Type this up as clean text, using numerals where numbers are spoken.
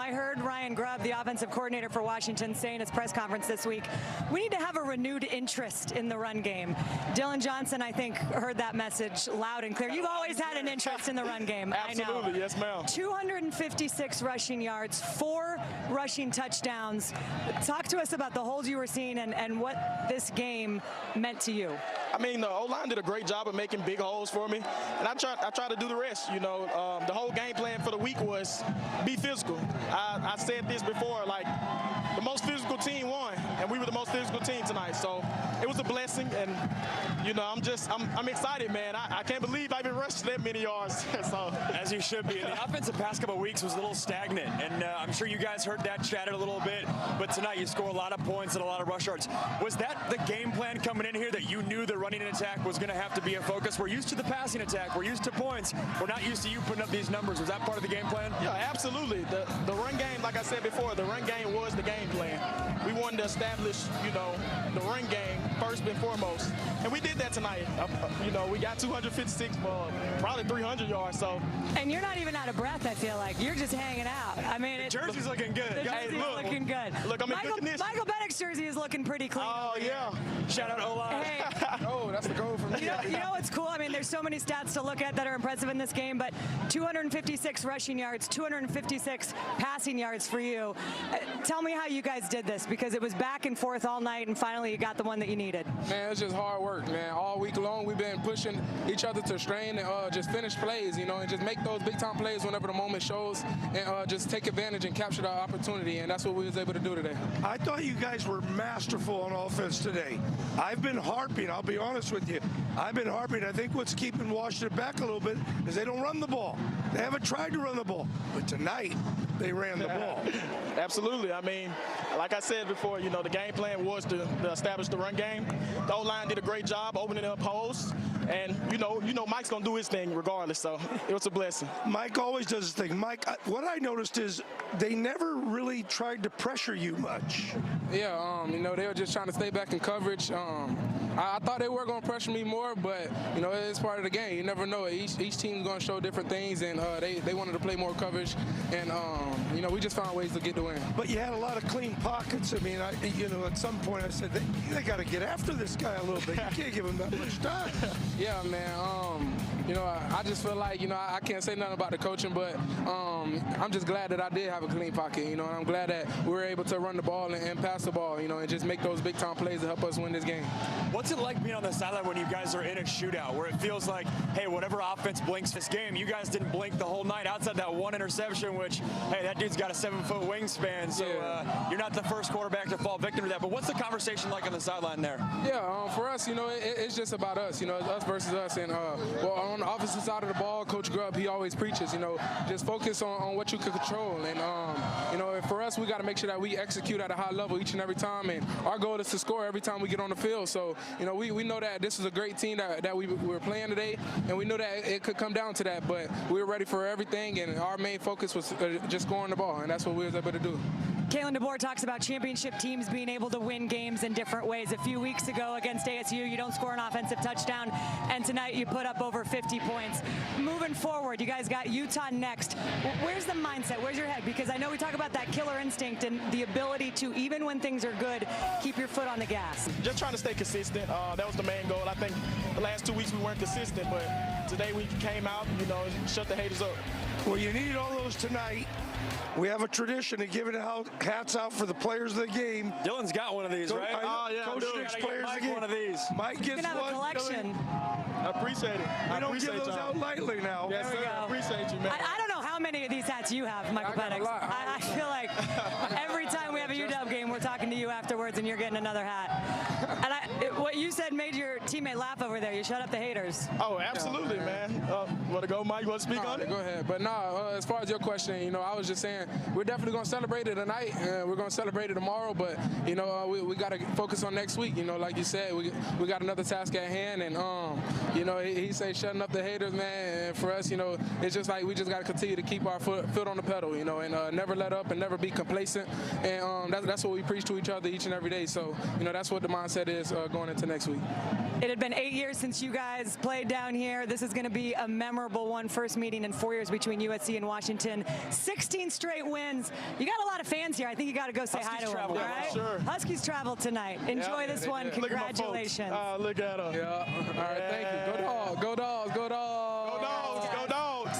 I heard Ryan Grubb, the offensive coordinator for Washington, say in his press conference this week, we need to have a renewed interest in the run game. Dillon Johnson, I think, heard that message loud and clear. You've always had an interest in the run game. Absolutely, I know. yes, ma'am. 256 rushing yards, 4 rushing touchdowns. Talk to us about the holes you were seeing and what this game meant to you. I mean, the O-line did a great job of making big holes for me, and I try to do the rest. You know, the whole game plan for the week was be physical. I said this before, like, the most physical team won, and we were the most physical team tonight. So it was a blessing, and you know, I'm excited, man. I can't believe I even rushed that many yards. So as you should be. And the offense the past couple of weeks was a little stagnant, and I'm sure you guys heard that chatted a little bit. But tonight you score a lot of points and a lot of rush yards. Was that the game plan coming in here, that you knew the running attack was going to have to be a focus? We're used to the passing attack. We're used to points. We're not used to you putting up these numbers. Was that part of the game plan? Yeah, absolutely. The run game, like I said before, the run game was the game plan. We wanted to establish, you know, the run game first and foremost, and we did that tonight. You know, we got 256, probably 300 yards. So. And you're not even out of breath. I feel like you're just hanging out. I mean, the jersey's looking good. The jersey's looking good. Look, I'm in good condition. Michael Penix jersey is looking pretty clean. Oh yeah. Shout out O-line. Hey. Oh, that's the goal for me. You know what's cool? I mean, there's so many stats to look at that are impressive in this game, but 256 rushing yards, 256 passing yards for you. Tell me how you guys did this, because it was back and forth all night, and finally you got the one that you needed. Man, it's just hard work, man. All week long we've been pushing each other to strain and just finish plays, you know, and just make those big-time plays whenever the moment shows, and just take advantage and capture the opportunity, and that's what we was able to do today. I thought you guys were masterful on offense today. I've been harping, I'll be honest with you. I've been harping. I think what's keeping Washington back a little bit is they don't run the ball. They haven't tried to run the ball, but tonight they ran the ball. Absolutely. I mean, like I said before, you know, the game plan was to establish the run game. The O-line did a great job opening up holes, and you know, Mike's gonna do his thing regardless. So it was a blessing. Mike always does his thing. Mike, what I noticed is they never really tried to pressure you much. Yeah, you know, they were just trying to stay back in coverage. I thought they were going to pressure me more, but, you know, it's part of the game. You never know. Each team's going to show different things, and they wanted to play more coverage. And, you know, we just found ways to get the win. But you had a lot of clean pockets. I mean, you know, at some point I said, they got to get after this guy a little bit. You can't give him that much time. Yeah, man. You know, I just feel like, you know, I can't say nothing about the coaching, but I'm just glad that I did have a clean pocket, you know, and I'm glad that we were able to run the ball and pass the ball, you know, and just make those big-time plays to help us win this game. What's it like being on the sideline when you guys are in a shootout, where it feels like, hey, whatever offense blinks this game, you guys didn't blink the whole night outside that one interception, which, hey, that dude's got a 7-foot wingspan, so you're not the first quarterback to fall victim to that. But what's the conversation like on the sideline there? Yeah, for us, you know, it's just about us, you know, it's us versus us. And, well, on the offensive side of the ball, Coach Grubb, he always preaches, you know, just focus on what you can control. And, you know, for us, we got to make sure that we execute at a high level each and every time. And our goal is to score every time we get on the field. So, you know, we know that this is a great team that we were playing today, and we knew that it could come down to that. But we were ready for everything, and our main focus was just scoring the ball, and that's what we was able to do. Kalen DeBoer talks about championship teams being able to win games in different ways. A few weeks ago against ASU, you don't score an offensive touchdown, and tonight you put up over 50 points. Moving forward, you guys got Utah next. Where's the mindset? Where's your head? Because I know we talk about that killer instinct and the ability to, even when things are good, keep your foot on the gas. Just trying to stay consistent. That was the main goal. I think the last 2 weeks we weren't consistent, but today we came out, you know, shut the haters up. Well, you need all those tonight. We have a tradition of giving hats out for the players of the game. Dillon's got one of these, right? Oh, yeah. Coach Nick's players of the game. One of these. Mike gets You can have one. a collection. I appreciate it. We don't give those out lightly now. Yes, There we sir. go. Appreciate you, man. I don't know how many of these hats you have, Michael Penix. I feel like every time we have a UW game, we're talking to you afterwards, and you're getting another hat. And what you said made your teammate laugh over there. You shut up the haters. Oh, absolutely, man. Want to go, Mike? You want to speak on it? Go ahead. But no, as far as your question, you know, I was just saying we're definitely going to celebrate it tonight. We're going to celebrate it tomorrow. But, you know, we got to focus on next week. You know, like you said, we got another task at hand. And, you know, he said shutting up the haters, man. And for us, you know, it's just like we just got to continue to keep our foot on the pedal, you know, and never let up and never be complacent. And that's what we preach to each other each and every day. So, you know, that's what the mindset is going going into next week. It had been 8 years since you guys played down here. This is going to be a memorable one. First meeting in 4 years between USC and Washington. 16 straight wins. You got a lot of fans here. I think you got to go say hi to them. All right? Sure. Huskies travel tonight. Enjoy this one. Congratulations. Look at them. Yeah. All right. Thank you. Go